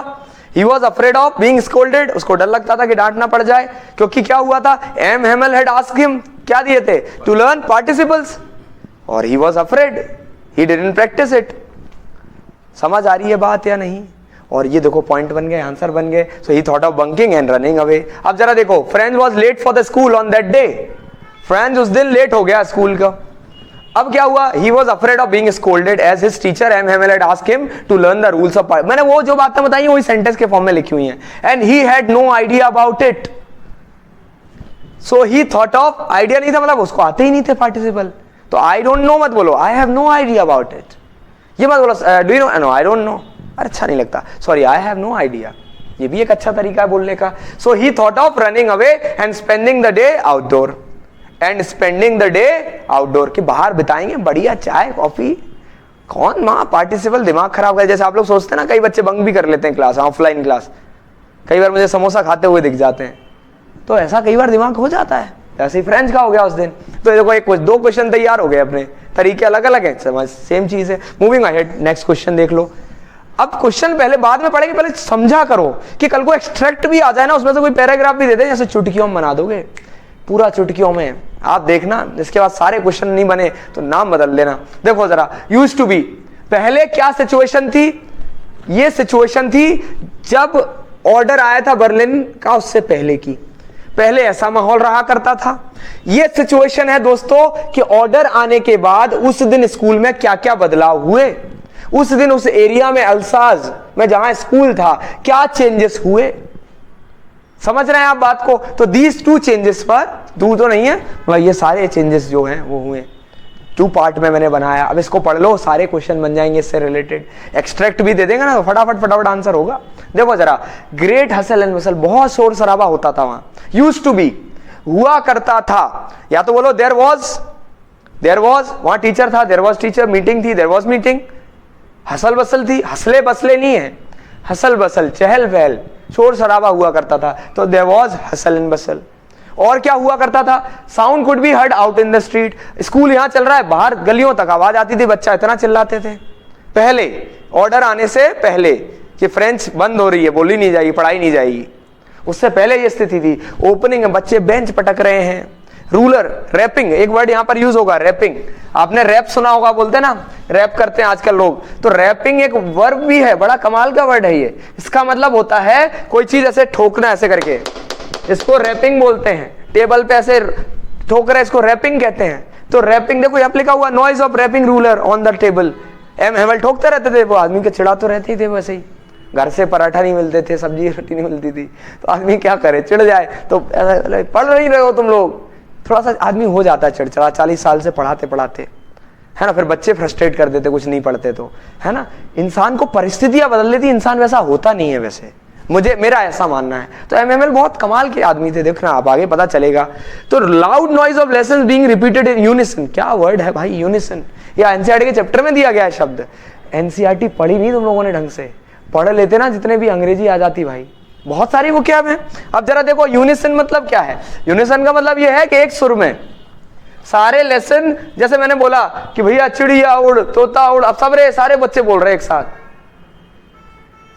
he was afraid of being scolded, उसको डर लगता था कि डांट ना पड़ जाए, क्योंकि क्या हुआ था, M Hamel had asked him, क्या दिए थे, टू लर्न पार्टिसिपल्स, और ही was afraid, he didn't practice it. समझ आ रही है बात या नहीं। और ये देखो पॉइंट बन गए, आंसर बन गए। So he thought of bunking and running away. अब जरा देखो, friends was late for the school on that day, friends उस दिन लेट हो गया स्कूल का। अब क्या हुआ, he was afraid of being scolded as his teacher M Hamel had asked him to learn the rules of, मैंने वो जो बातें बताई वही सेंटेंस के फॉर्म में लिखी हुई हैं, and he had no idea about it. So he thought of, idea नहीं था मतलब उसको आते ही नहीं थे पार्टिसिपल। तो आई डोंट नो मत बोलो, I have no idea about it, ये मत बोलो do you know, no I don't know, अच्छा नहीं लगता, sorry I have no idea, ये भी एक अच्छा तरीका है बोलने का। So he thought of running away and spending the day outdoor, and spending the day outdoor, कि बाहर बिताएंगे बढ़िया चाय कॉफी। कौन माँ पार्टिसिपल दिमाग खराब करे, जैसे आप लोग सोचते हैं ना, कई बच्चे बंक भी कर लेते हैं क्लास, ऑफलाइन क्लास, कई बार मुझे समोसा खाते हुए दिख जाते हैं, तो ऐसा कई बार दिमाग हो जाता है। ऐसे ही फ्रेंड्स का हो गया उस दिन। तो देखो एक दो क्वेश्चन तैयार हो गए, अपने तरीके अलग अलग हैं, समझ सेम चीज है। मूविंग अहेड, नेक्स्ट क्वेश्चन देख लो। अब क्वेश्चन पहले बाद में पढ़ेंगे, पहले समझा करो कि कल को एक्सट्रैक्ट भी आ जाए ना, उसमें से कोई पैराग्राफ भी दे दे, जैसे चुटकियों में बना दोगे, पूरा चुटकियों में आप देखना। इसके बाद सारे क्वेश्चन नहीं बने तो नाम बदल लेना। देखो जरा, यूज्ड टू बी, पहले क्या सिचुएशन थी, ये सिचुएशन थी जब ऑर्डर आया था बर्लिन का, उससे पहले की, पहले ऐसा माहौल रहा करता था। ये सिचुएशन है दोस्तों कि ऑर्डर आने के बाद उस दिन स्कूल में क्या क्या बदलाव हुए, उस दिन उस एरिया में, अल्साज में जहां स्कूल था, क्या चेंजेस हुए। समझ रहे हैं आप बात को। तो दीज टू चेंजेस पर, दो तो नहीं है, मतलब ये सारे चेंजेस जो हैं वो हुए, टू पार्ट में मैंने बनाया। अब इसको पढ़ लो, सारे क्वेश्चन बन जाएंगे इससे रिलेटेड। एक्सट्रैक्ट भी दे देंगे ना तो फटाफट आंसर होगा। देखो जरा, ग्रेट हसल एंड मसल, बहुत शोर शराबा होता था वहां। यूज्ड टू बी, हुआ करता था, या तो बोलो देयर वाज, वहां टीचर था, देयर वाज टीचर, मीटिंग थी, there was meeting, hustle bustle थी, हसले बसले नहीं है, हसल बसल, चहल पहल, शोर शराबा हुआ करता था, तो there was hustle and bustle. और क्या हुआ करता था, sound could be heard out in the street, school यहां चल रहा है, बाहर गलियों तक आवाज आती थी, बच्चा इतना चिल्लाते थे। पहले ऑर्डर आने से पहले कि फ्रेंच बंद हो रही है, बोली नहीं जाएगी, पढ़ाई नहीं जाएगी, उससे पहले ये स्थिति थी। ओपनिंग में बच्चे बेंच पटक रहे हैं। रूलर, रैपिंग, एक वर्ड यहां पर यूज होगा, रैपिंग। आपने रैप सुना होगा, बोलते हैं ना रैप करते हैं आजकल लोग, तो रैपिंग एक वर्ब भी है, बड़ा कमाल का वर्ड है ये। इसका मतलब होता है कोई चीज ऐसे ठोकना, ऐसे करके, इसको रैपिंग बोलते हैं। टेबल पे ऐसे ठोक रहे, इसको रैपिंग कहते हैं। तो रैपिंग देखो यहाँ लिखा हुआ, noise of rapping ruler on the table. M Hamel ठोकते रहते थे, वो आदमी के चिढ़ा तो रहते ही थे वैसे ही। घर से पराठा नहीं मिलते थे, सब्जी रोटी नहीं मिलती थी, तो आदमी क्या करे, चिढ़ जाए। तो पढ़ नहीं रहे हो तुम लोग, थोड़ा सा आदमी हो जाता है चिड़चिड़ा। 40 साल से पढ़ाते पढ़ाते, है ना, फिर बच्चे फ्रस्ट्रेट कर देते कुछ नहीं पढ़ते तो, है ना। इंसान को परिस्थितियां बदल देती, इंसान वैसा होता नहीं है वैसे, मेरा ऐसा मानना है। तो एमएमएल बहुत कमाल के आदमी थे, देखना आप आगे पता चलेगा। तो loud noise of lessons being repeated in unison, क्या वर्ड है भाई यूनिसन, या एनसीईआरटी के चैप्टर में दिया गया है शब्द। एनसीईआरटी पढ़ी नहीं तुम लोगों ने ढंग से, पढ़ लेते ना जितने भी, अंग्रेजी आ जाती भाई, बहुत सारी वो क्या है। अब जरा देखो यूनिसन मतलब क्या है। यूनिसन का मतलब ये है कि एक सुर में सारे लेसन, जैसे मैंने बोला कि भैया चिड़िया उड़, तोता उड़, अब सब सारे बच्चे बोल रहे हैं एक साथ,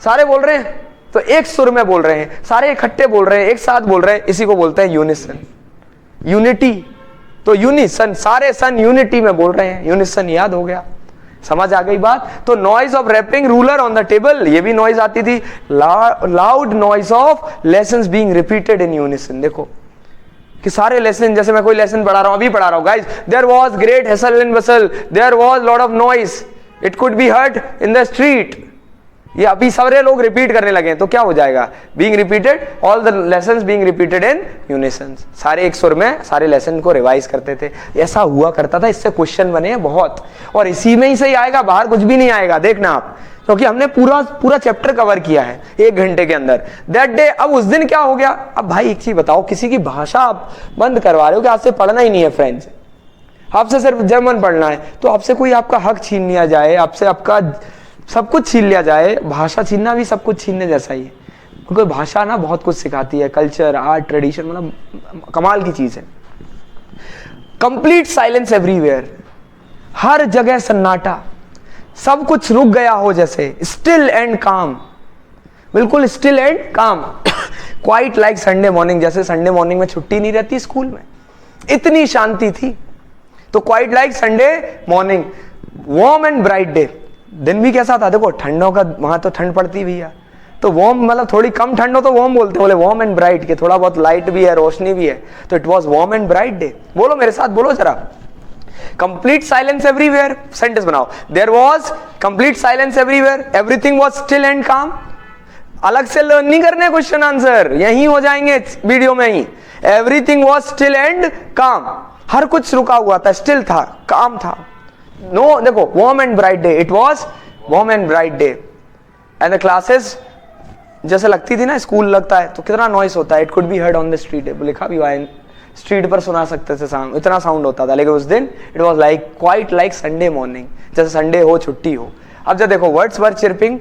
सारे बोल रहे हैं, तो एक सुर में बोल रहे हैं, सारे इकट्ठे बोल रहे हैं, एक साथ बोल रहे हैं, इसी को बोलते हैं यूनिसन, यूनिटी। तो यूनिसन, सारे सन यूनिटी में बोल रहे हैं, यूनिसन याद हो गया, समझ आ गई बात। तो noise of rapping ruler on the table, ये भी नॉइज आती थी। Loud noise of lessons being repeated in unison, देखो कि सारे लेसन, जैसे मैं कोई लेसन पढ़ा रहा हूं, अभी पढ़ा रहा हूं, guys there was great hustle and bustle, there was lot of noise, it could be heard in the street. ये अभी सारे लोग रिपीट करने लगे, तो क्या हो जाएगा, being repeated, all the lessons being repeated in unison, सारे एक सुर में सारे लेसन को रिवाइज करते थे। ऐसा हुआ करता था, इससे क्वेश्चन बने हैं बहुत, और इसी में ही से आएगा, बाहर कुछ भी नहीं आएगा, देखना आप, क्योंकि हमने पूरा चैप्टर कवर किया है 1 घंटे के अंदर। दैट डे, अब उस दिन क्या हो गया। अब भाई एक चीज बताओ, किसी की भाषा आप बंद करवा रहे हो कि आपसे पढ़ना ही नहीं है फ्रेंड्स, आपसे सिर्फ जर्मन पढ़ना है, तो आपसे कोई आपका हक छीन लिया जाए, आपसे आपका सब कुछ छीन लिया जाए। भाषा छीनना भी सब कुछ छीनने जैसा ही है, क्योंकि भाषा ना बहुत कुछ सिखाती है, कल्चर, आर्ट, ट्रेडिशन, मतलब कमाल की चीज है। कंप्लीट साइलेंस एवरीवेयर, हर जगह सन्नाटा, सब कुछ रुक गया हो जैसे, स्टिल एंड काम, बिल्कुल स्टिल एंड काम। क्वाइट लाइक संडे मॉर्निंग, जैसे संडे मॉर्निंग में छुट्टी नहीं रहती स्कूल में, इतनी शांति थी। तो quite like Sunday morning, warm and bright day, दिन भी कैसा था देखो, ठंडों का, वहां तो ठंड पड़ती भी है, तो वार्म मतलब थोड़ी कम ठंड हो तो वार्म बोलते, बोले वार्म एंड ब्राइट, के थोड़ा बहुत लाइट भी है, रोशनी भी है, तो it was warm and bright day. बोलो मेरे साथ, बोलो जरा, कंप्लीट साइलेंस एवरीवेयर, सेंटेंस बनाओ, there was complete silence everywhere, everything was still and calm. अलग से लर्न नहीं करने क्वेश्चन आंसर, यही हो जाएंगे वीडियो में ही। एवरीथिंग वाज स्टिल एंड काम, हर कुछ रुका हुआ था, स्टिल था, काम था। नो, देखो warm and bright day, it was warm and bright day, and the classes जैसे लगती थी ना, स्कूल लगता है तो कितना नॉइस होता है, it could be heard on the street, लिखा भी हुआ है, स्ट्रीट पर सुना सकते थे साउंड, इतना साउंड होता था। लेकिन उस दिन it was like quite like Sunday morning, जैसे संडे हो, छुट्टी हो। अब जब देखो, वर्ड्स वर चिर्पिंग,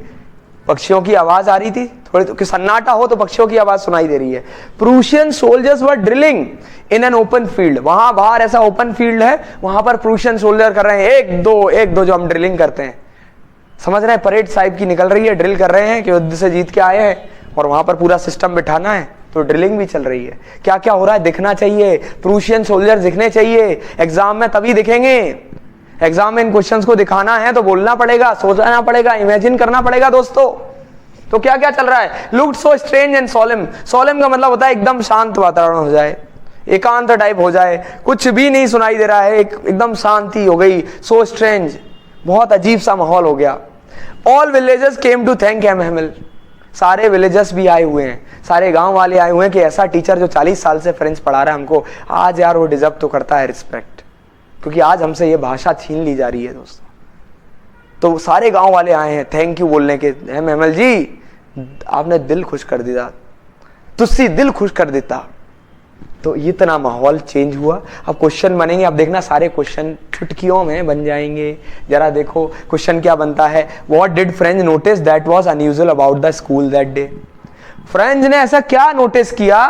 पक्षियों की आवाज आ रही थी थोड़ी, तो सन्नाटा हो तो पक्षियों की आवाज सुनाई दे रही है। Prussian soldiers were drilling in an open field, वहां बाहर ऐसा ओपन फील्ड है, वहां पर प्रूशियन सोल्जर कर रहे हैं, एक दो जो हम ड्रिलिंग करते हैं, समझ रहे हैं, परेड साहिब की निकल रही है, ड्रिल कर रहे हैं कि युद्ध से जीत के आए हैं, और वहां पर पूरा सिस्टम बिठाना है, तो ड्रिलिंग भी चल रही है। क्या क्या हो रहा है दिखना चाहिए, प्रूशियन सोल्जर दिखने चाहिए, एग्जाम में तभी दिखेंगे, एग्जाम में इन क्वेश्चंस को दिखाना है तो बोलना पड़ेगा, सोचना पड़ेगा, इमेजिन करना पड़ेगा दोस्तों। तो क्या क्या चल रहा है, looked so strange and solemn, solemn का मतलब होता है एकदम शांत वातावरण हो जाए, एकांत टाइप हो जाए, कुछ भी नहीं सुनाई दे रहा है, एकदम शांति हो गई, सो स्ट्रेंज, बहुत अजीब सा माहौल हो गया। All villagers came to thank M Hamel, सारे विलेजर्स भी आए हुए हैं, सारे गांव वाले आए हुए हैं कि ऐसा टीचर जो 40 साल से फ्रेंच पढ़ा रहा है हमको, आज यार वो डिजर्व तो करता है रिस्पेक्ट, क्योंकि आज हमसे ये भाषा छीन ली जा रही है दोस्तों। तो सारे गांव वाले आए हैं थैंक यू बोलने के, एमएमएल जी आपने दिल खुश कर दिया, तुझसे दिल खुश कर देता। तो इतना माहौल चेंज हुआ। अब क्वेश्चन बनेंगे, अब देखना सारे क्वेश्चन चुटकियों में बन जाएंगे। जरा देखो क्वेश्चन क्या बनता है, what did French notice that was unusual about the school that day. French ने ऐसा क्या नोटिस किया,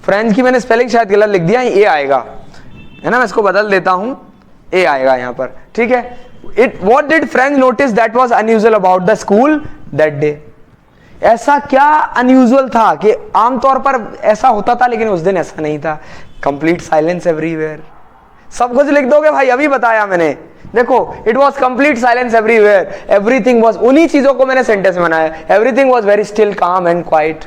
फ्रेंच की मैंने स्पेलिंग शायद गलत लिख दिया, ए आएगा है ना, मैं इसको बदल देता हूं, ए आएगा यहां पर, ठीक है। What did French notice that was unusual about the school that day. ऐसा क्या अनयूजुअल था कि आमतौर पर ऐसा होता था लेकिन उस दिन ऐसा नहीं था? Complete silence everywhere. सब कुछ लिख दोगे भाई, अभी बताया मैंने, देखो it was complete silence everywhere, everything was, उन्हीं चीजों को मैंने सेंटेंस बनाया, एवरीथिंग वॉज वेरी स्टिल काम एंड क्वाइट।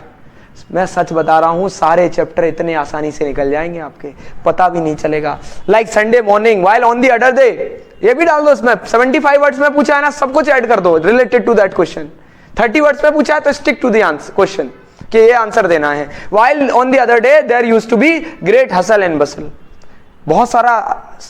मैं सच बता रहा हूं, सारे चैप्टर इतने आसानी से निकल जाएंगे आपके, पता भी नहीं चलेगा। Like Sunday morning while on the other day, ये भी डाल दो इसमें, 75 वर्ड्स में पूछा है ना, सब कुछ ऐड कर दो related to that question. 30 words में पूछा है तो stick to the answer question कि ये आंसर देना है। While on the other day there used to be great hustle and bustle, बहुत सारा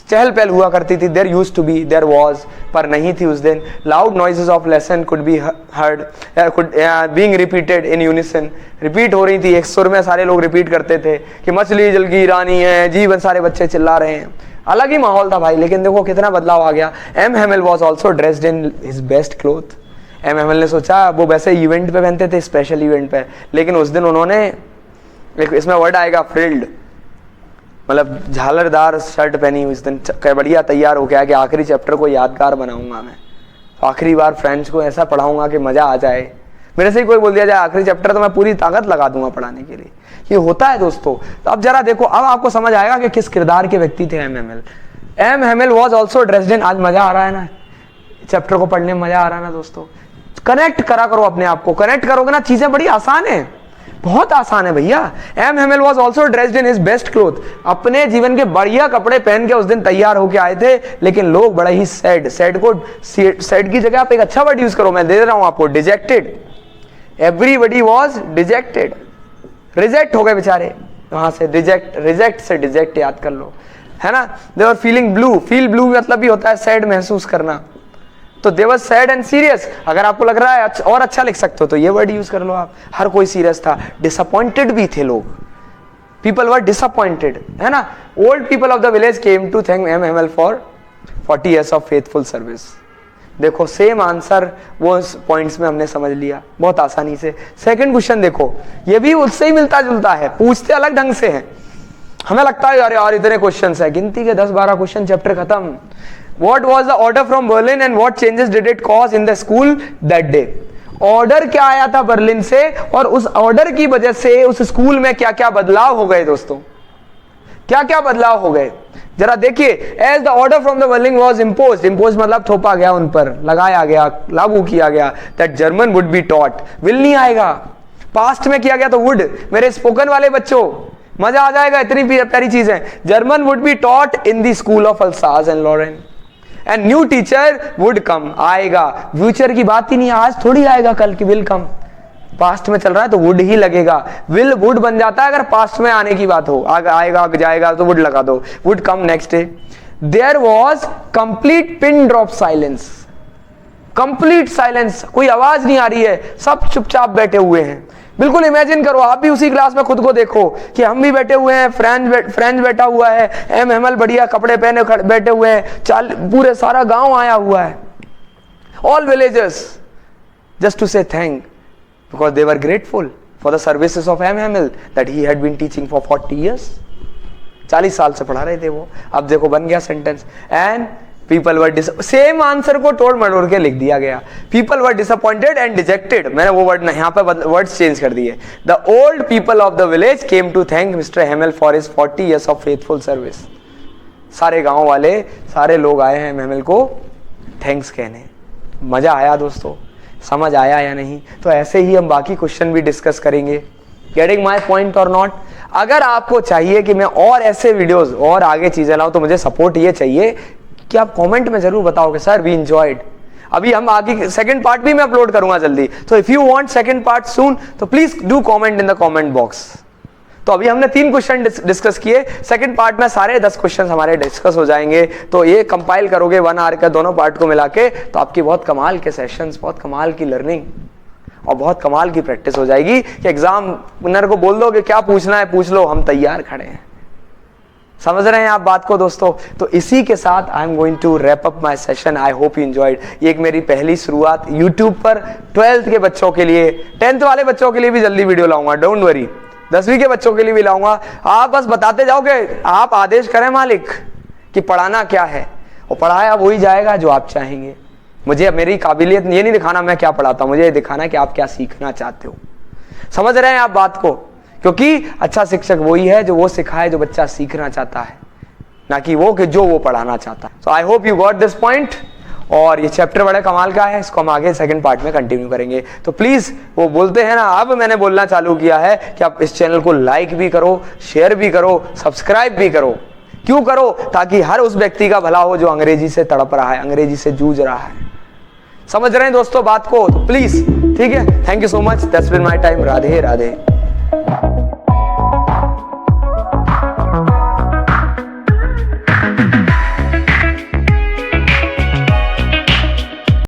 चहल पहल हुआ करती थी, there used to be, there was, पर नहीं थी उस दिन। Loud noises of lesson could be heard, could being repeated in unison, repeat हो रही थी, एक सुर में सारे लोग रिपीट करते थे कि मछली जल की रानी है, जीवन, सारे बच्चे चिल्ला रहे हैं, अलग ही माहौल था भाई। लेकिन देखो कितना बदलाव आ गया। M Hamel was also dressed in his best cloth. M Hamel ने सोचा, वो वैसे इवेंट पे पहनते थे, स्पेशल इवेंट पे, लेकिन उस दिन उन्होंने, इसमें वर्ड आएगा फ्रिल्ड, मतलब झालरदार शर्ट पहनी हुई, इस दिन बढ़िया तैयार हो गया कि आखिरी चैप्टर को यादगार बनाऊंगा मैं, आखिरी बार फ्रेंड्स को ऐसा पढ़ाऊंगा कि मजा आ जाए। मेरे से ही कोई बोल दिया जाए आखिरी चैप्टर, तो मैं पूरी ताकत लगा दूंगा पढ़ाने के लिए। ये होता है दोस्तों। तो अब जरा देखो, अब आपको समझ आएगा कि किस किरदार के व्यक्ति थे M Hamel. M Hamel was also dressed in, आज मजा आ रहा है ना, चैप्टर को पढ़ने में मजा आ रहा है ना दोस्तों। कनेक्ट करा करो अपने आप को, कनेक्ट करोगे ना, चीजें बड़ी आसान है, बहुत आसान है भैया। M Hamel was also dressed in his best cloth, अपने जीवन के बढ़िया कपड़े पहन के उस दिन तैयार होके आए थे, लेकिन लोग बड़ा ही सैड, सैड को सैड की जगह आप एक अच्छा वर्ड यूज करो, मैं दे रहा हूं आपको, dejected. Everybody was dejected, reject हो गए बेचारे वहां से, रिजेक्ट से डिजेक्ट याद कर लो, है ना। They were feeling blue, feel blue मतलब भी होता है सैड महसूस करना, तो they were sad and serious. अगर आपको लग रहा है और अच्छा लिख सकते हो तो ये वर्ड यूज कर लो आप। हर कोई सीरियस था, डिसअपॉइंटेड भी थे लोग, पीपल वर डिसअपॉइंटेड, है ना। Old people of the village came to thank M Hamel for 40 years of faithful service. देखो सेम आंसर वो पॉइंट्स में हमने समझ लिया बहुत आसानी से। सेकंड क्वेश्चन देखो, ये भी उससे ही मिलता जुलता है, पूछते अलग ढंग से हैं। हमें लगता है यार यार इतने क्वेश्चंस है, गिनती के 10-12 क्वेश्चन, चैप्टर खत्म। What was the order from Berlin and what changes did it cause in the school that day? Order क्या आया था बर्लिन से और उस ऑर्डर की वजह से उस स्कूल में क्या क्या बदलाव हो गए दोस्तों, क्या क्या बदलाव हो गए जरा देखिए। As the order from the Berlin was impose, impose मतलब थोपा गया उन पर, लगाया गया, लागू किया गया, that German would be taught, will नहीं आएगा, पास्ट में किया गया तो वुड। मेरे स्पोकन वाले बच्चों मजा आ जाएगा, इतनी प्यारी चीज है। German would be taught in the school of Alsace and Lorraine and new teacher would come, आएगा, फ्यूचर की बात ही नहीं, आज थोड़ी आएगा कल की विल कम, पास्ट में चल रहा है तो वुड ही लगेगा। विल वुड बन जाता है अगर पास्ट में आने की बात हो, आएगा जाएगा तो वुड लगा दो, would come next day. There was complete pin drop silence, complete silence, कोई आवाज नहीं आ रही है, सब चुपचाप बैठे हुए हैं। बिल्कुल इमेजिन करो, आप भी उसी क्लास में खुद को देखो कि हम भी बैठे हुए हैं, फ्रेंड बैठा हुआ है, एम हेमिल बढ़िया कपड़े पहने बैठे हुए हैं, पूरे सारा गांव आया हुआ है, ऑल विलेजर्स जस्ट टू से thank because they were grateful for the services of M. Hamill that he had been teaching for 40 years. 40 साल से पढ़ा रहे थे वो। अब देखो बन गया sentence, and people were same answer को तोड़ मरोड़ के लिख दिया गया। People were disappointed and dejected, मैंने वो वर्ड यहाँ पे वर्ड्स चेंज कर दिए। The old people of the village came to thank Mr. Hamill for his 40 years of faithful service. सारे गांव वाले, सारे लोग आए हैं हेमिल को थैंक्स कहने। मजा आया दोस्तों, समझ आया या नहीं? तो ऐसे ही हम बाकी क्वेश्चन भी डिस्कस करेंगे। गेटिंग माई पॉइंट और नॉट? अगर आपको चाहिए कि मैं और ऐसे वीडियोस और आगे चीजें लाऊं तो मुझे सपोर्ट ये चाहिए कि आप कमेंट में जरूर बताओगे सर वी एंजॉयड। अभी हम आगे सेकंड पार्ट भी मैं अपलोड करूंगा जल्दी, तो if you want second part soon तो please do comment in the comment box. तो अभी हमने 3 क्वेश्चन डिस्कस किए, सेकंड पार्ट में सारे 10 क्वेश्चन हमारे डिस्कस हो जाएंगे। तो ये कंपाइल करोगे 1 आवर के दोनों पार्ट को मिला के, तो आपकी बहुत कमाल के सेशंस, बहुत कमाल की लर्निंग और बहुत कमाल की प्रैक्टिस हो जाएगी कि एग्जामिनर को बोल दो कि क्या पूछना है पूछ लो, हम तैयार खड़े हैं। समझ रहे हैं आप बात को दोस्तों? तो इसी के साथ I am going to wrap up my session. I hope you enjoyed. ये एक मेरी पहली शुरुआत यूट्यूब पर 12th के बच्चों के लिए, 10th वाले बच्चों के लिए भी जल्दी वीडियो लाऊंगा, डोंट वरी, 10वीं के बच्चों के लिए भी लाऊंगा। आप बस बताते जाओगे, आप आदेश करें मालिक कि पढ़ाना क्या है, और पढ़ाया वही जाएगा जो आप चाहेंगे। मुझे मेरी काबिलियत ये नहीं दिखाना मैं क्या पढ़ाता हूं, मुझे दिखाना कि आप क्या सीखना चाहते हो। समझ रहे हैं आप बात को? क्योंकि अच्छा शिक्षक वही है जो वो सिखाए जो बच्चा सीखना चाहता है, ना कि वो कि जो वो पढ़ाना चाहता है। So I hope you got this point. और ये चैप्टर बड़ा कमाल का है, इसको हम आगे सेकंड पार्ट में कंटिन्यू करेंगे। तो प्लीज, वो बोलते हैं ना, अब मैंने बोलना चालू किया है कि आप इस चैनल को लाइक भी करो, शेयर भी करो, सब्सक्राइब भी करो। क्यों करो? ताकि हर उस व्यक्ति का भला हो जो अंग्रेजी से तड़प रहा है, अंग्रेजी से जूझ रहा है। समझ रहे हैं दोस्तों बात को? तो प्लीज, ठीक है, thank you so much, that's been my time. Radhe Radhe.